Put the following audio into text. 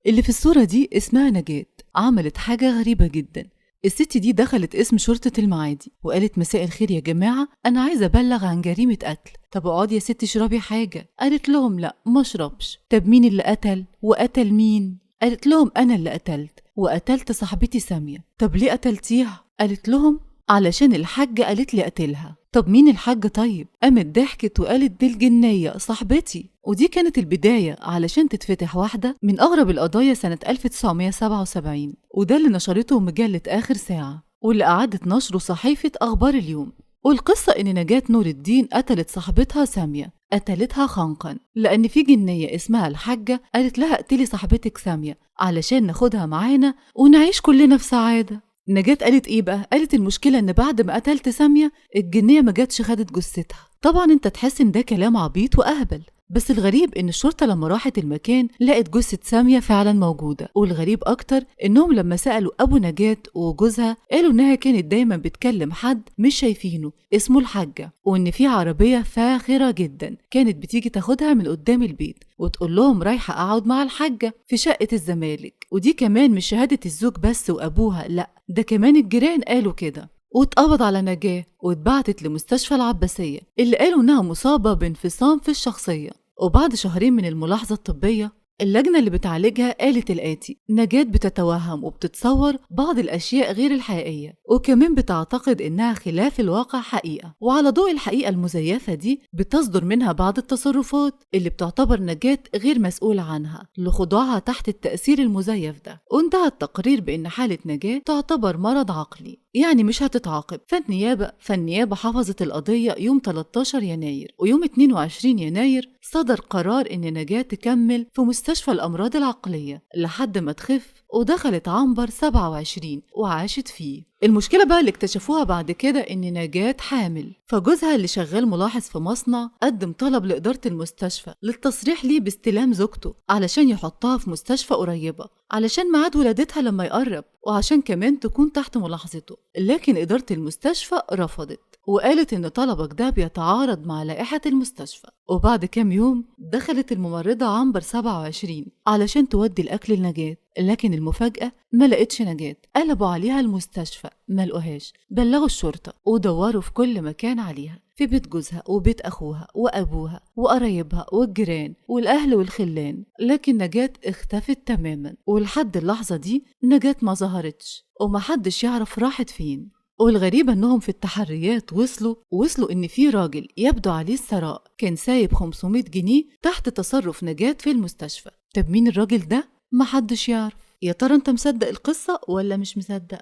اللي في الصورة دي اسمها نجاة، عملت حاجة غريبة جدا. الست دي دخلت اسم شرطة المعادي وقالت: مساء الخير يا جماعة، أنا عايزة أبلغ عن جريمة قتل. طب اقعدي يا ستي اشربي حاجة. قالت لهم: لا ما اشربش. طب مين اللي قتل وقتل مين؟ قالت لهم: أنا اللي قتلت وقتلت صاحبتي سامية. طب ليه قتلتيها؟ قالت لهم: علشان الحاجة قالت لي قتلها. طب مين الحاجة طيب؟ قامت ضحكت وقالت: دي الجنية صاحبتي. ودي كانت البداية علشان تتفتح واحدة من أغرب القضايا سنة 1977، وده اللي نشرته مجلة آخر ساعة، واللي أعادت نشره صحيفة أخبار اليوم. والقصة إن نجاة نور الدين قتلت صاحبتها سامية، قتلتها خنقا لأن في جنية اسمها الحاجة قالت لها: اقتلي صاحبتك سامية علشان ناخدها معانا ونعيش كلنا في سعادة. نجاة قالت ايه بقى؟ قالت: المشكلة ان بعد ما قتلت سامية الجنية ما جاتش خدت جثتها. طبعا انت تحس ان ده كلام عبيط واهبل، بس الغريب ان الشرطة لما راحت المكان لقت جثة سامية فعلا موجودة. والغريب اكتر انهم لما سألوا ابو نجاة وجوزها قالوا انها كانت دايما بتكلم حد مش شايفينه اسمه الحاجة، وان في عربية فاخرة جدا كانت بتيجي تاخدها من قدام البيت وتقول لهم رايحة اقعد مع الحاجة في شقة الزمالك. ودي كمان مش شهادة الزوج بس وابوها، لا ده كمان الجيران قالوا كده. واتقبض على نجاة واتبعتت لمستشفى العباسية اللي قالوا إنها مصابة بانفصام في الشخصية. وبعد شهرين من الملاحظة الطبية اللجنة اللي بتعالجها قالت الآتي: نجاة بتتوهم وبتتصور بعض الأشياء غير الحقيقية، وكمان بتعتقد إنها خلاف الواقع حقيقة، وعلى ضوء الحقيقة المزيفة دي بتصدر منها بعض التصرفات اللي بتعتبر نجاة غير مسؤولة عنها لخضوعها تحت التأثير المزيف ده. وانتهى التقرير بإن حالة نجاة تعتبر مرض عقلي، يعني مش هتتعاقب. فالنيابة حفظت القضية يوم 13 يناير، ويوم 22 يناير صدر قرار إن نجاة تكمل في مستشفى الأمراض العقلية لحد ما تخف، ودخلت عنبر 27 وعاشت فيه. المشكلة بقى اللي اكتشفوها بعد كده إن نجاة حامل، فجوزها اللي شغال ملاحظ في مصنع قدم طلب لإدارة المستشفى للتصريح ليه باستلام زوجته علشان يحطها في مستشفى قريبة علشان ميعاد ولادتها لما يقرب، وعشان كمان تكون تحت ملاحظته. لكن إدارة المستشفى رفضت وقالت إن طلبك ده بيتعارض مع لائحة المستشفى. وبعد كام يوم دخلت الممرضة عنبر 27 علشان تودي الأكل لنجاة، لكن المفاجأة ما لقتش نجاة. قلبوا عليها المستشفى ما لقوهاش، بلغوا الشرطة ودوروا في كل مكان عليها، في بيت جوزها وبيت أخوها وأبوها وقرايبها والجيران والأهل والخلان، لكن نجاة اختفت تماما. ولحد اللحظة دي نجاة ما ظهرتش ومحدش يعرف راحت فين. والغريبة انهم في التحريات وصلوا ان في راجل يبدو عليه الثراء كان سايب 500 جنيه تحت تصرف نجاة في المستشفى. طب مين الراجل ده؟ محدش يعرف. يا ترى انت مصدق القصة ولا مش مصدق؟